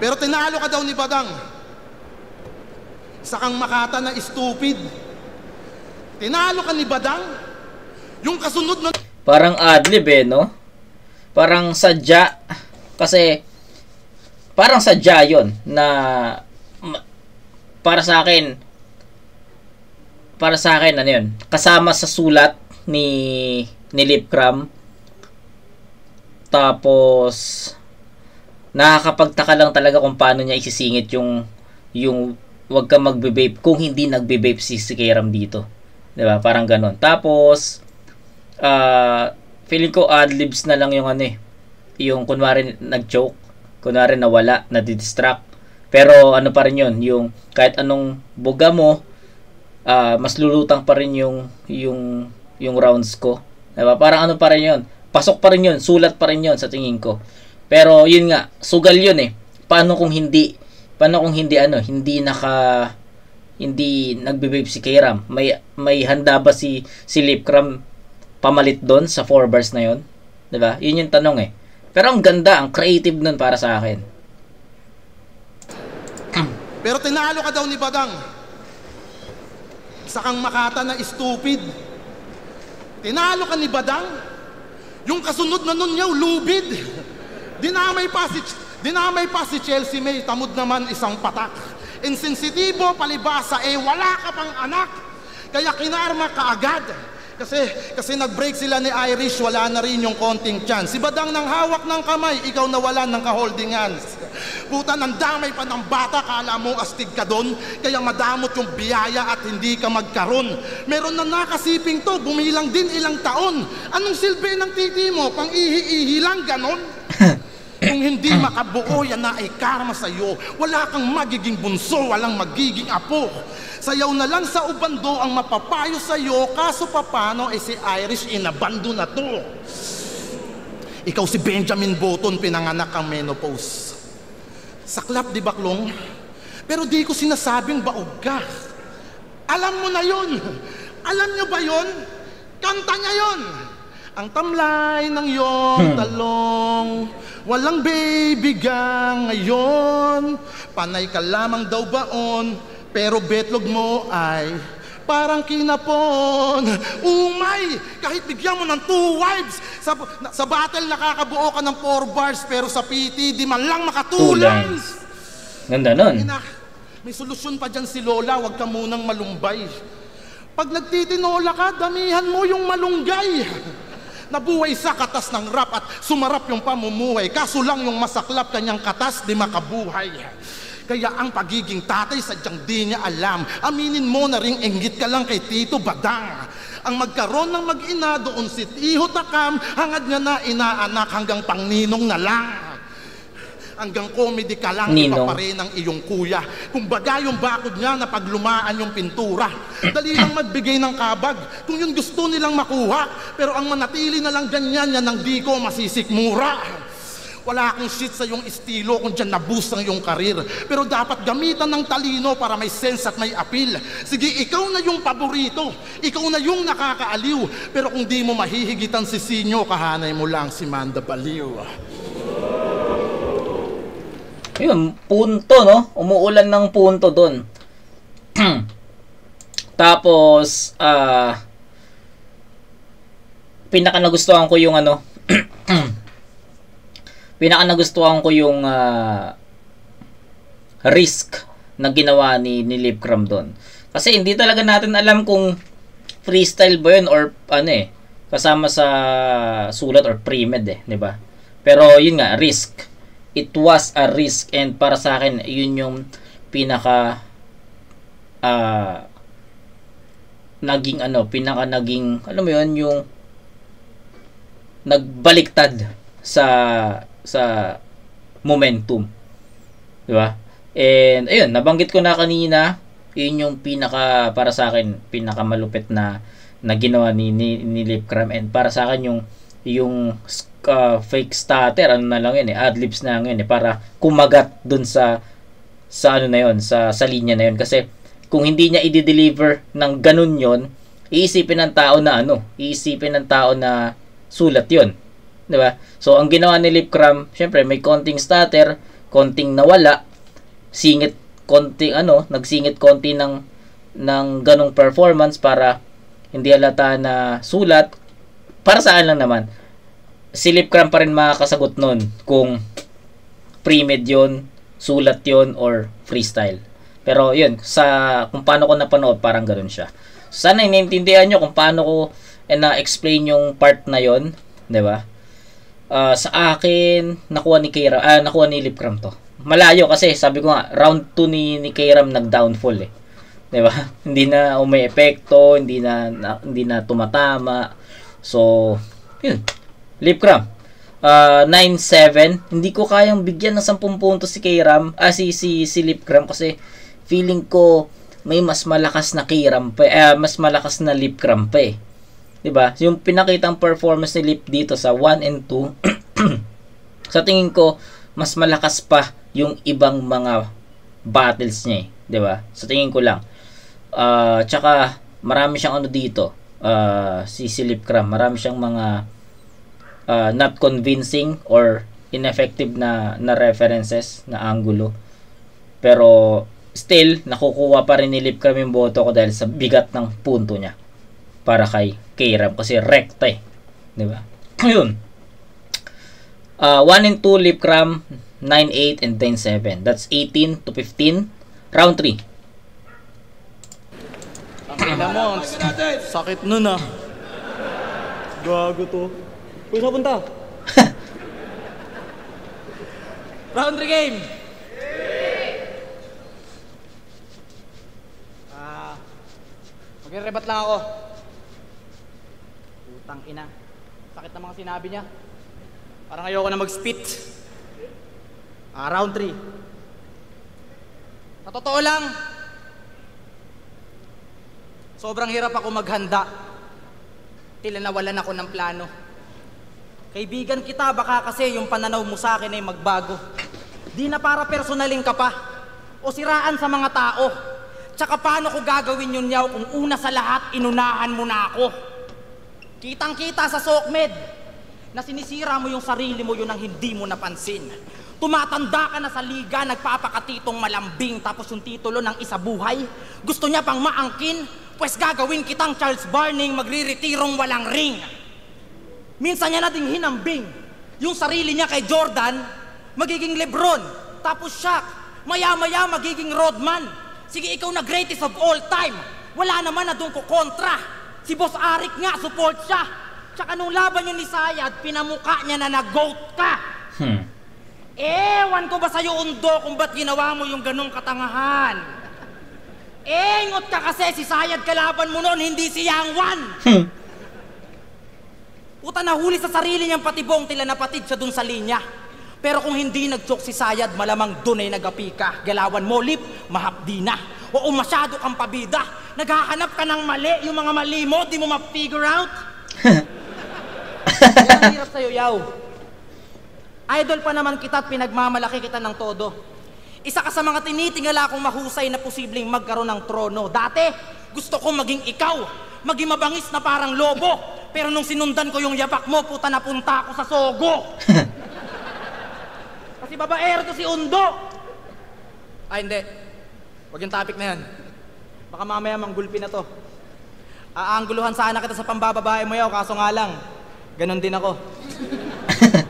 S7: Pero tinalo ka daw ni Badang. Isa kang makata na stupid. Tinalo ka ni Badang. Yung kasunod na...
S5: Parang adlib no? Parang sadya. Kasi parang sadya yun na para sa akin ano yun, kasama sa sulat ni Lip Cram. Tapos nakakapagtaka lang talaga kung paano niya isisingit yung wag ka magbe-vape kung hindi nagbe-vape si K-Ram dito. 'Di ba? Parang ganon. Tapos feeling ko adlibs na lang yung yung kunwari nag-joke, kunwari nawala, nadidistract. Pero ano pa rin yun, yung kahit anong buga mo, mas lulutang pa rin yung rounds ko. Diba? Parang ano pa rin yun, pasok pa rin yun, sulat pa rin yun sa tingin ko. Pero yun nga, sugal yun Paano kung hindi nagbe-vape si K-Ram? May handa ba si Lip Cram pamalit doon sa 4 bars na yun? Diba? Yun yung tanong Pero ang ganda, ang creative nun para sa akin.
S7: Pero tinalo ka daw ni Badang. Isa kang makata na stupid. Tinalo ka ni Badang. Yung kasunod na nun niyaw, lubid. Dinamay pa si Chelsea May, tamod naman isang patak. Insensitibo, palibasa, wala ka pang anak. Kaya kinarma ka agad. Kasi nag-break sila ni Irish, wala na rin yung konting chance. Si Badang nang hawak ng kamay, ikaw nawalan ng ka-holding hands. Puta, nandamay pa ng bata, kala mo astig ka doon, kaya madamot yung biyaya at hindi ka magkaroon. Meron na nakasiping to, bumilang din ilang taon. Anong silbi ng titi mo? Pang ihi-ihi lang, ganon? Kung hindi makabuo, yan na ay karma sa'yo. Wala kang magiging bunso, walang magiging apo. Sayaw na lang sa ubando ang mapapayo sa'yo, kaso papano si Irish inabando na to. Ikaw si Benjamin Button, pinanganak ang menopause. Saklap di baklong, pero di ko sinasabing baog ka. Alam mo na yun. Alam nyo ba yun? Kanta niya yun. Ang tamlay ng iyong talong, Walang baby gang ngayon, panay ka lamang daw baon, pero betlog mo ay parang kinapon. Umay, kahit bigyan mo ng 2 wives, sa battle nakakabuo ka ng 4 bars, pero sa PT di man lang maka 2 lines.
S5: Ganda nun.
S7: May solusyon pa dyan si Lola, wag ka munang malumbay. Pag nagtitinola ka, damihan mo yung malunggay. Nabuhay sa katas ng rap at sumarap yung pamumuhay. Kaso lang yung masaklap kanyang katas di makabuhay. Kaya ang pagiging tatay sadyang di niya alam. Aminin mo na ring enggit ka lang kay Tito Badang. Ang magkaroon ng mag-ina doon si Tiho Takam, hangad nga na inaanak hanggang pangninong na lang. Hanggang comedy ka lang, iba pa rin ang iyong kuya. Kumbaga yung bakod niya na paglumaan yung pintura. Dali lang magbigay ng kabag kung yun gusto nilang makuha. Pero ang manatili na lang ganyan, yan ang di ko masisikmura. Wala akong shit sa yung estilo kung dyan naboost ang iyong karir. Pero dapat gamitan ng talino para may sense at may appeal. Sige, ikaw na yung paborito. Ikaw na yung nakakaaliw. Pero kung di mo mahihigitan si Sinyo, kahanay mo lang si Manda Baliw.
S5: Yun, punto, no? Umuulan ng punto doon. Tapos, pinaka nagustuhan ko yung ano, pinaka nagustuhan ko yung risk na ginawa ni Lipcram doon. Kasi hindi talaga natin alam kung freestyle ba yun or ano kasama sa sulat or pre-med di ba? Pero yun nga, risk. It was a risk, and para sa akin yun yung pinaka naging alam mo yun, yung nagbaliktad sa momentum, di ba? And ayun, nabanggit ko na kanina, yun yung pinaka, para sa akin, pinaka malupit na ginawa ni Lipcram. And para sa akin yung fake starter, ano na lang yun adlibs na lang yun para kumagat dun sa ano na yun, sa linya na yun. Kasi kung hindi niya i-deliver ng ganun yun, iisipin ng tao na sulat yun, di ba? So ang ginawa ni Lipcram, syempre may konting starter, konting nawala, singit konting nagsingit konti ng ganung performance para hindi halata na sulat. Para sa akin lang naman, si Lipcram pa rin makakasagot nun kung pre-med yun, sulat yun, or freestyle. Pero yun, kung paano ko napanood, parang ganun siya. Sana iniintindihan nyo kung paano ko na-explain yung part na yun, di ba? Sa akin, nakuha ni Lipcram to. Malayo kasi, sabi ko nga, round 2 ni Kairam nag-downfall di ba? Hindi na umi-epekto, hindi na tumatama. So, yun. Lipcram, 9-7. Hindi ko kayang bigyan ng 10 puntos si Kairam, si Lipcram, kasi feeling ko may mas malakas na Kairam pa, mas malakas na Lipcram pa 'di ba? Yung pinakitang performance ni Lip dito sa 1 and 2, sa tingin ko mas malakas pa yung ibang mga battles niya 'di ba? Sa tingin ko lang. Tsaka marami siyang dito. Si Lipcram, marami siyang mga not convincing or ineffective na references, na angulo. Pero still, nakukuha pa rin ni Lipcram yung boto ko dahil sa bigat ng punto niya para kay Kairam, kasi rekta di ba? Yun. 1 and 2 Lipcram, 9-8 and 10-7. That's 18 to 15. Round 3.
S3: Ang ina mo, sakit nun Gago to. Uy, saan punta? Round 3 game. Magre-rebat lang ako. Putang ina. Sakit ng mga sinabi niya. Parang ayoko na mag-spit. Round 3. Sa totoo lang, sobrang hirap ako maghanda. Tila nawalan ako ng plano. Kaibigan kita, baka kasi yung pananaw mo sa akin ay magbago. Di na para personaling ka pa o siraan sa mga tao. Tsaka paano ko gagawin yun yaw kung una sa lahat inunahan mo na ako? Kitang-kita sa SOCMED, na sinisira mo yung sarili mo, yun ang hindi mo napansin. Tumatanda ka na sa liga, nagpapakatitong malambing, tapos yung titulo ng isa buhay, gusto niya pang maangkin, pues gagawin kitang Charles Barning, magre-retirong walang ring. Minsan niya na ding hinambing yung sarili niya kay Jordan, magiging Lebron, tapos Shaq, maya-maya magiging Rodman. Sige, ikaw na greatest of all time, wala naman na doon ko kontra. Si Boss Arik nga, support siya. Tsaka nung laban yun ni Sayad, pinamuka niya na nag-GOAT ka. Ewan ko ba sa'yo, Undo, kung ba't ginawa mo yung ganong katangahan? Engot ka kasi, si Sayad kalaban mo noon, hindi si Yang Wan. Puta, nahuli sa sarili niyang patibong, tila napatid siya dun sa linya. Pero kung hindi nag-choke si Sayad, malamang dun ay nagapi ka. Galawan mo, lip, mahapdi na. Oo, masyado kang pabida. Naghahanap ka ng mali, yung mga mali mo, di mo ma-figure out. Yan ang hirap sa'yo, Yaw. Idol pa naman kita at pinagmamalaki kita ng todo. Isa ka sa mga tinitingala kong mahusay na posibleng magkaroon ng trono. Dati, gusto kong maging ikaw, maging mabangis na parang lobo. Pero nung sinundan ko yung yapak mo, puta, napunta ako sa sogo. Kasi babaero to si Undo. Ay, hindi. Huwag yung topic na yan. Baka mamaya manggulpi na to. Aanguluhan sana kita sa pambababae mo, Yaw, kaso nga lang, ganon din ako.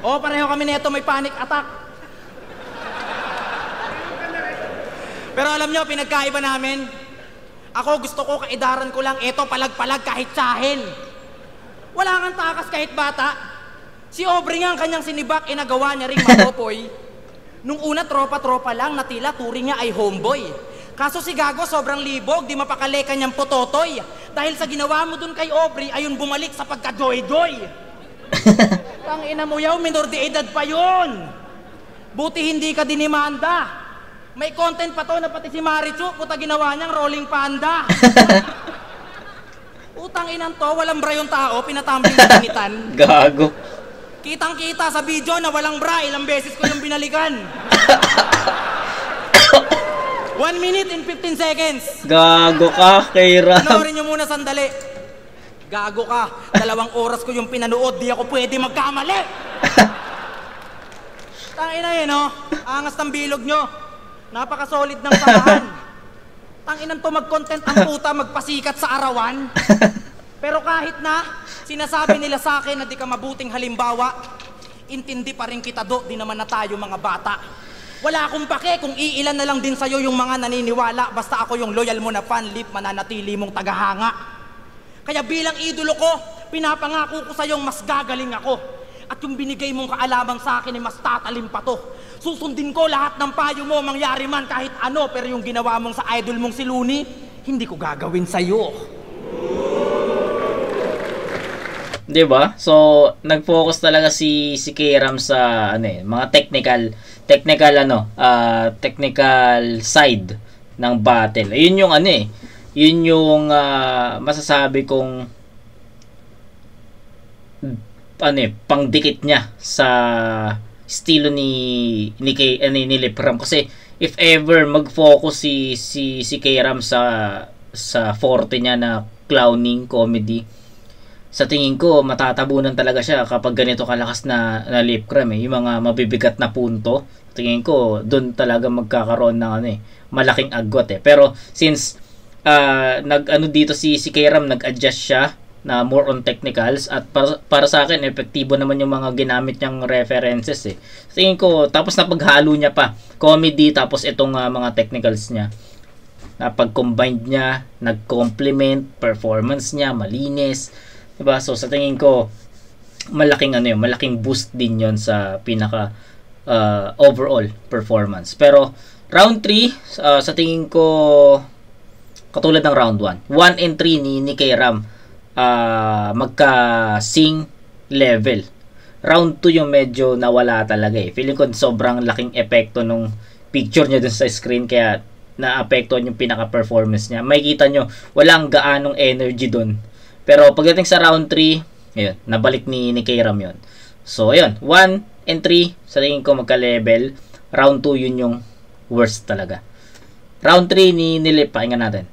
S3: Oo, pareho kami nito, may panic attack. Pero alam nyo, pinagkaiba namin. Ako gusto ko, kaidaran ko lang, eto palag-palag kahit tsahin. Wala kang takas kahit bata. Si Aubrey nga ang kanyang sinibak, inagawa niya ring matopoy. Nung una, tropa-tropa lang, natila turing niya ay homeboy. Kaso si Gago sobrang libog, di mapakali kanyang pototoy. Dahil sa ginawa mo dun kay Aubrey, ayun bumalik sa pagka-joy-joy. Tang ina mo, Yaw, minor de edad pa yun. Buti hindi ka dinimanda. May content pa to na pati si Marichu, puta ginawa niyang rolling panda. Utang inang to, walang bra yung tao, pinatambling na tinitan.
S5: Gago.
S3: Kitang-kita sa video na walang bra, ilang beses ko yung binalikan. 1 minute and 15 seconds.
S5: Gago ka, Kairam.
S3: Panoorin nyo muna sandali. Gago ka, 2 oras ko yung pinanood, di ako pwede magkamali. Tangina yun, no? Angas ng bilog nyo. Napaka-solid ng samahan. Tanginan to mag-content ang puta, magpasikat sa arawan. Pero kahit na, sinasabi nila sa akin na di ka mabuting halimbawa, intindi pa rin kita do, di naman na tayo mga bata. Wala akong pake kung iilan na lang din sa'yo yung mga naniniwala, basta ako yung loyal mo na fan, lip, mananatili mong tagahanga. Kaya bilang idolo ko, pinapangako ko sa'yong mas gagaling ako. At yung binigay mong kaalamang sa akin ay mas tatalim pa to. Susundin ko lahat ng payo mo, mangyari man kahit ano, pero yung ginawa mong sa idol mong si Looney, hindi ko gagawin sa'yo.
S5: Diba? So, nag-focus talaga si Kairam sa mga technical side ng battle. Yun yung yun yung masasabi kong pangdikit niya sa estilo ni Lebron. Kasi if ever mag-focus si Kairam sa forte niya na clowning comedy, sa tingin ko matatabunan talaga siya kapag ganito kalakas na lip cram yung mga mabibigat na punto. Tingin ko doon talaga magkakaroon ng malaking agwat Pero since dito si Kairam, nag-adjust siya na more on technicals, at para sa akin epektibo naman yung mga ginamit niyang references Tingin ko, tapos napaghalo niya pa comedy tapos itong mga technicals niya, napag-combine niya, nag-complement performance niya, malinis, diba? So sa tingin ko malaking malaking boost din yon sa pinaka overall performance. Pero round 3, sa tingin ko katulad ng round 1 and 3 ni Kairam, magka-sing level. Round 2 yung medyo nawala talaga Feeling ko sobrang laking epekto nung picture niya dun sa screen, kaya na-apektuhan yung pinaka-performance niya. Makikita nyo, walang gaanong energy dun. Pero pagdating sa round 3, ayun, nabalik ni Kairam yun. So, ayun, 1 and 3, sa tingin ko magka-level. Round 2, yun yung worst talaga. Round 3 ni Lip, pakinggan natin.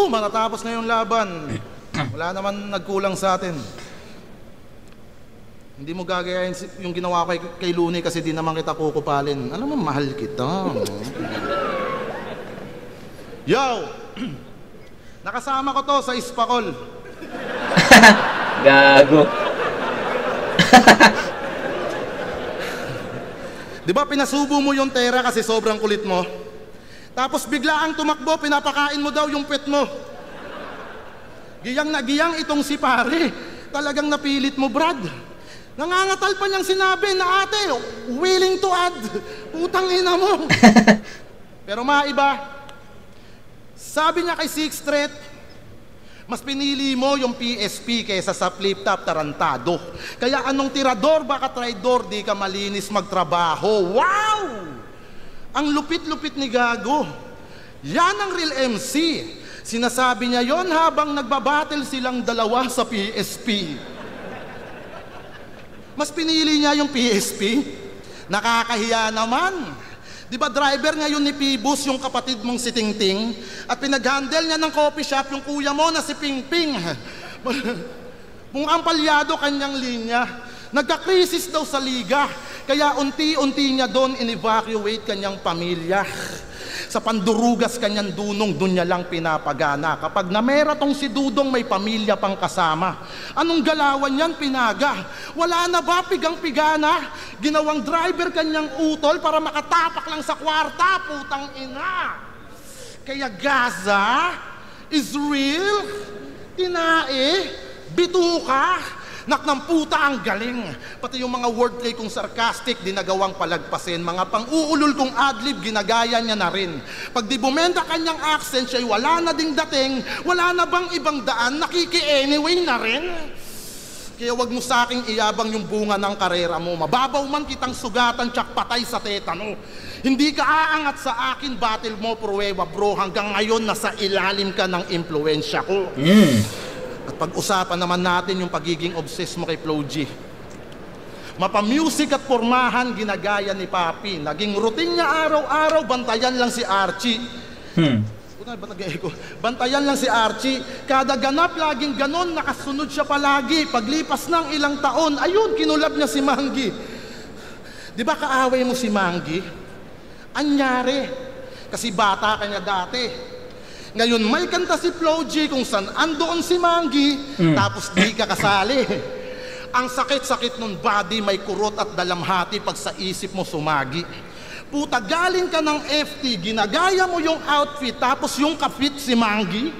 S7: Matatapos na yung laban. Wala naman nagkulang sa atin. Hindi mo gagayahin yung ginawa ko kay Looney kasi di naman kita kukupalin. Alam mo, mahal kita. Yo! Nakasama ko to sa Ispakol.
S5: Gago.
S7: Di ba pinasubo mo yung tera kasi sobrang kulit mo? Tapos biglaang tumakbo, pinapakain mo daw yung pet mo. Giyang na giyang itong si pare. Talagang napilit mo, Brad. Nangangatal pa niyang sinabi na ate, willing to add. Putang ina mo. Pero maiba. Sabi niya kay Sixth Street, mas pinili mo yung PSP kaysa sa flip-top tarantado. Kaya anong tirador, baka traidor, di ka malinis magtrabaho. Wow! Ang lupit-lupit ni Gago. Yan ang real MC. Sinasabi niya yon habang nagbabattle silang dalawa sa PSP. Mas pinili niya yung PSP. Nakakahiya naman. Di ba driver ngayon ni Pibus yung kapatid mong si Tingting? At pinag-handle niya ng coffee shop yung kuya mo na si Pingping. Mukhang palyado kanyang linya. Nagka-crisis daw sa liga. Kaya unti-unti niya doon in-evacuate kanyang pamilya. Sa pandurugas kanyang dunong, doon niya lang pinapagana. Kapag namera tong si Dudong, may pamilya pang kasama. Anong galawan yan, pinaga? Wala na ba pigang-pigana? Ginawang driver kanyang utol para makatapak lang sa kwarta, putang ina. Kaya Gaza is real, tinae, bituka. Nak ng puta ang galing. Pati yung mga wordplay kong sarcastic, dinagawang palagpasin. Mga pang-uulol kong adlib, ginagaya niya na rin. Pag di bumenta kanyang accent, siya'y wala na ding dating, wala na bang ibang daan, nakiki-anyway na rin. Kaya wag mo sa aking iyabang yung bunga ng karera mo. Mababaw man kitang sugatan, tsak patay sa tetano. Hindi ka aangat sa akin, battle mo, pruweba bro. Hanggang ngayon, nasa ilalim ka ng impluensya ko. At pag-usapan naman natin yung pagiging obsessed mo kay Flo G. Mapamusic at pormahan, ginagaya ni Papi. Naging routine niya araw-araw, bantayan lang si Archie. Bantayan lang si Archie. Kada ganap, laging ganon, nakasunod siya palagi. Paglipas ng ilang taon, ayun, kinulab niya si Manggi. Di ba kaaway mo si Manggi? Anyari. Kasi bata ka niya dati. Ngayon may kanta si Flo G kung saan andoon si Manggi, tapos di ka kasali. Ang sakit-sakit nun body, may kurot at dalamhati pag sa isip mo sumagi. Puta, galing ka ng FT, ginagaya mo yung outfit, tapos yung kapit si Manggi?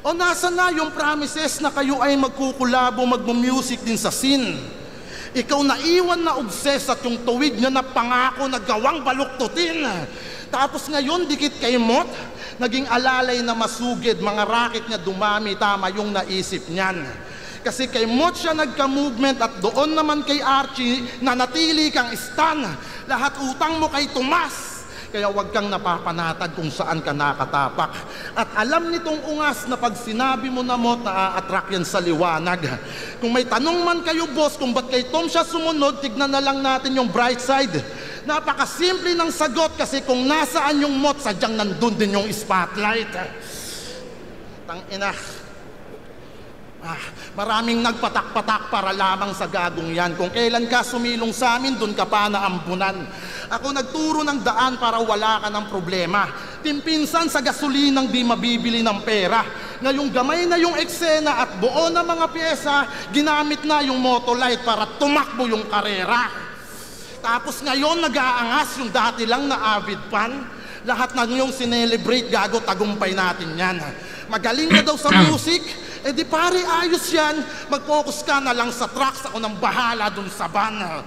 S7: O nasa na yung promises na kayo ay magkukulabo, magmumusik din sa scene? Ikaw naiwan na obsessed at yung tuwid niya na pangako na gawang baluktutin. Tapos ngayon, dikit kay Mot, naging alalay na masugid, mga racket niya dumami, tama yung naisip niyan. Kasi kay Mot siya nagka-movement at doon naman kay Archie, nanatili kang stan. Lahat utang mo kay Tomas. Kaya wag kang napapanatag kung saan ka nakatapak. At alam nitong ungas na pag sinabi mo na Mot, na-attract yan sa liwanag. Kung may tanong man kayo, boss, kung ba't kay Tom siya sumunod, tignan na lang natin yung bright side. Napakasimple ng sagot kasi kung nasaan yung Mot, sadyang nandun din yung spotlight. Tangina. Maraming nagpatak-patak para lamang sa gagong yan. Kung kailan ka sumilong sa amin, dun ka pa naambunan. Ako nagturo ng daan para wala ka ng problema. Timpinsan sa gasolinang di mabibili ng pera. Ngayong gamay na yung eksena at buo na mga pyesa, ginamit na yung Motolite para tumakbo yung karera. Tapos ngayon nag-aangas yung dati lang na avid fan. Lahat na yung sinelebrate, Gago, tagumpay natin yan. Magaling ka daw sa music, eh di pare ayos yan. Mag-focus ka na lang sa tracks, ako nang bahala dun sa van.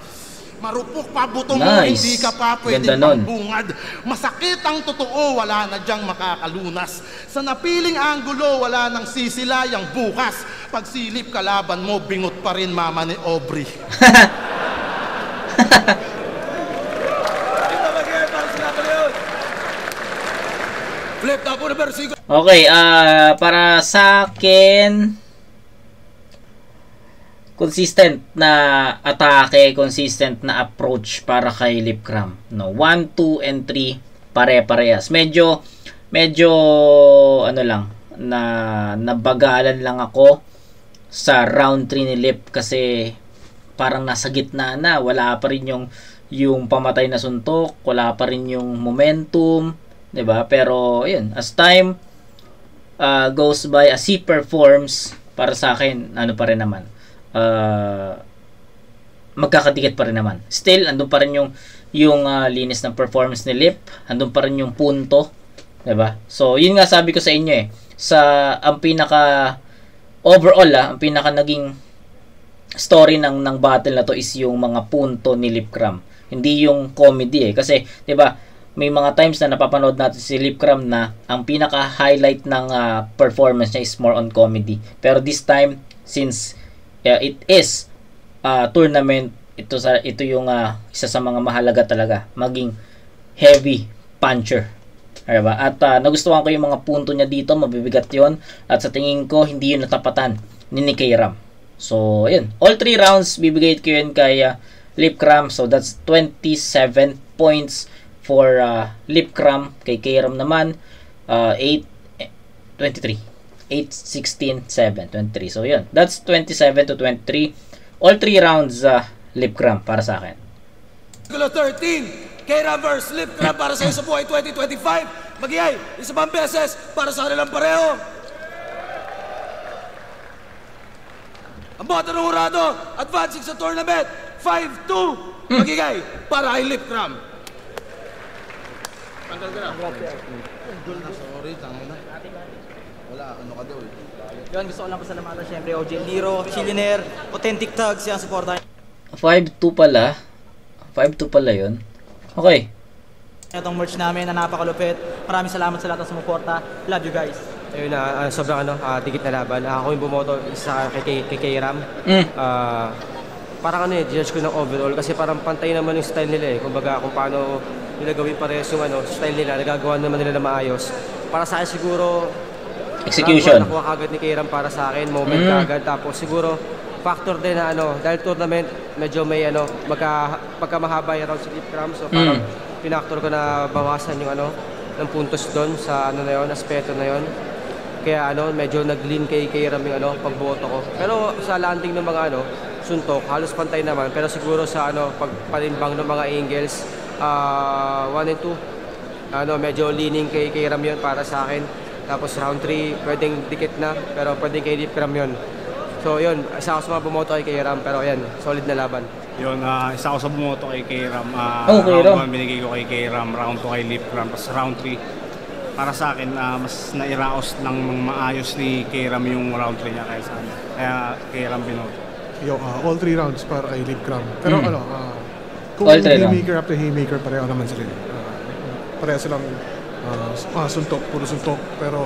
S7: Marupok pa buto mo, hindi ka pa pwede pangbungad. Masakit ang totoo, wala na dyang makakalunas. Sa napiling anggulo, wala nang sisilayang bukas. Pag silip kalaban mo, bingot pa rin mama ni Aubrey.
S5: Okay, para sa akin, consistent na atake, consistent na approach para kay Lipcram. No, 1, 2, and 3 pare-parehas. Medyo ano lang, nabagalan lang ako sa round 3 ni Lip kasi parang nasa gitna na, wala pa rin yung pamatay na suntok, wala pa rin yung momentum, 'di ba? Pero ayun, as time goes by, as he performs, para sa akin, ano pa rin naman, magkakadikit pa rin naman. Still, andun pa rin yung linis ng performance ni Lip, andun pa rin yung punto, 'di ba? So, yun nga sabi ko sa inyo ang pinaka overall ang pinaka naging story ng battle na to is yung mga punto ni Lip Cram. Hindi yung comedy kasi 'di ba, may mga times na napapanood natin si Lip Cram na ang pinaka highlight ng performance niya is more on comedy. Pero this time, since it is tournament, ito yung isa sa mga mahalaga talaga, maging heavy puncher. Diba? At nagustuhan ko yung mga punto niya dito, mabibigat yon, at sa tingin ko hindi yun natapatan ni K-Ram. So ayun, all 3 rounds bibigay ko yun kay Lip Cram. So that's 27 points for Lip Cram. Kay K-Ram naman 23 8, 16, 7, 23. So yun, that's 27 to 23. All 3 rounds Lip Cram para sa akin.
S6: 13, K-Ram vs. Lip Cram para sa isa buhay 2025. Magiyay, isa pang beses para sa kanilang pareho. Ang bata ng Urado, advancing sa tournament, 5-2. Magigay para kay Lip Cram.
S4: Tanggal ka na. Sorry, tanggal na. Wala, ano ka daw eh.
S3: Yun, gusto ko lang pasalamatan syempre OJ Liro, Chillionaire, Authentic Thugs, yung supportan.
S5: 5-2 pala. 5-2 pala yun. Okay.
S3: Itong merch namin na napakalupit. Maraming salamat sa lahat ng sumuporta. Love you guys.
S8: Ayun na, sobrang dikit na laban. Ako yung bumoto isa kay K-Ram. Parang judge ko ng overall kasi parang pantay naman yung style nila Kumbaga kung paano nila gawin parehas yung style nila, nagagawa naman nila na maayos. Para sa akin siguro,
S5: execution.
S8: Nakuha kagad ni K-Ram para sa akin, moment kagad. Tapos siguro, factor din na dahil tournament, medyo may pagkamahaba yung round si Lip Cram. So parang pinactor ko na bawasan yung ng puntos doon sa na yun, aspeto na yun. Kaya medyo nag-lean kay K-Ram yung pagboto ko. Pero sa landing ng mga suntok, halos pantay naman. Pero siguro sa pagpalimbang ng mga angles, 1 and 2, medyo leaning kay K-Ram yun para sa akin. Tapos round 3, pwedeng dikit na, pero pwedeng kay Lip Cram yun. So yun, isa ako sa mga bumoto kay K-Ram, pero yan, solid na laban.
S9: Yun, isa ako sa bumoto kay K-Ram.
S5: K-Ram.
S9: Round 1 binigay ko kay K-Ram, round 2 kay Lip Cram, tapos round 3 para sa akin, mas nairaos ng maayos ni K-Ram yung round 3 niya kaysa kaya K-Ram binoto.
S10: All 3 rounds para kay Lip Cram. Pero kung haymaker after haymaker, pareho naman sila. Pareho silang suntok, puro suntok. Pero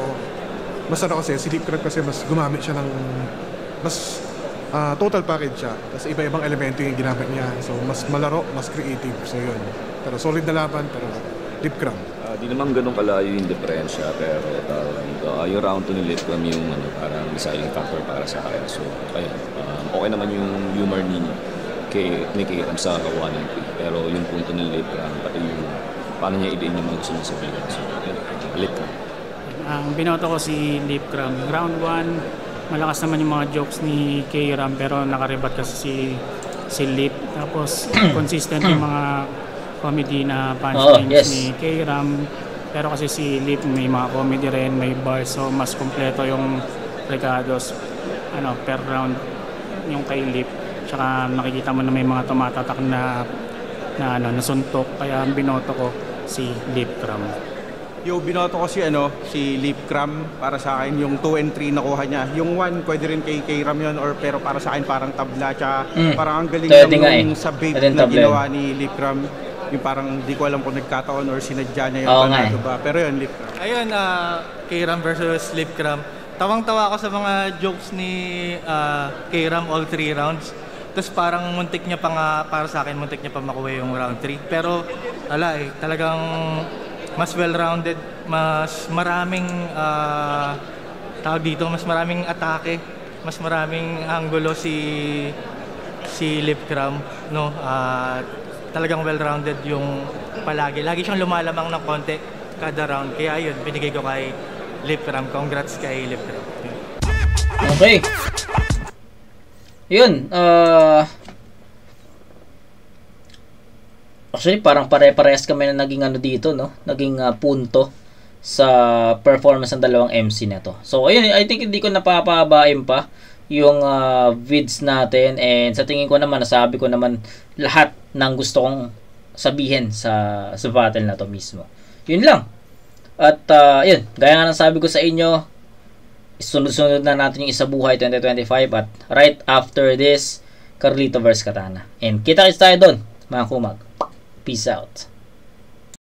S10: mas kasi, si Lip Cram kasi mas gumamit siya ng mas total package siya. Kasi iba-ibang elemento yung ginamit niya. So mas malaro, mas creative. So yun. Pero solid na laban, pero Lip Cram.
S11: Di naman ganun kalayo yung diferensya, pero yung round 2 ni Lip Cram yung parang deciding factor para sa akin. So ayun, okay naman yung humor ni K-Ram sa 1 and 3. Pero yung punto ni Lip Cram, pati yung paano niya idein yung mga gusto niya sabihin. So Lip Cram.
S12: Ang binoto ko si Lip Cram. Round 1, malakas naman yung mga jokes ni K-Ram, pero nakarebat kasi si Lip. Tapos consistent yung mga comedy na punchlines ni K-Ram. Pero kasi si Lip may mga comedy rin, may bars, so mas kompleto yung recados per round yung kay Lip. Tsaka nakikita mo na may mga tumatatak na nasuntok, kaya ang binoto ko si Lip Cram.
S13: Binoto ko si Lip Cram. Para sa akin yung 2 and 3 nakuha niya. Yung 1 pwede rin kay K-Ram yun, pero para sa akin parang tabla, tsaka parang ang galing lang sa bait na ginawa ni Lip Cram. Yung parang di ko alam kung nagkataon or sinadya niya yung panalo ba. Pero yun, Lip Cram.
S14: Ayun, K-Ram versus Lip Cram. Tawang-tawa ako sa mga jokes ni K-Ram all 3 rounds. Tapos parang muntik niya pa nga, para sa akin, muntik niya pa makuha yung round 3. Pero talagang mas well-rounded, mas maraming mas maraming atake, mas maraming anggulo si Lip Cram, talagang well-rounded yung palagi. Lagi siyang lumalamang ng konti kada round. Kaya yun, binigay ko kay Lip Cram. Congrats kay Lip Cram.
S5: Okay. Yun, Actually, parang pare-parehas kami na naging ano dito, no? Naging punto sa performance ng dalawang MC na to. So, ayun, I think hindi ko napapabain pa yung vids natin, and sa tingin ko naman, nasabi ko naman lahat ng gusto kong sabihin sa battle na to mismo. Yun lang. At yun, gaya nga ng sabi ko sa inyo, sunod-sunod na natin yung Isa Buhay 2025 at right after this, Carlito vs Katana. And kita-kits tayo doon, mga kumag. Peace out.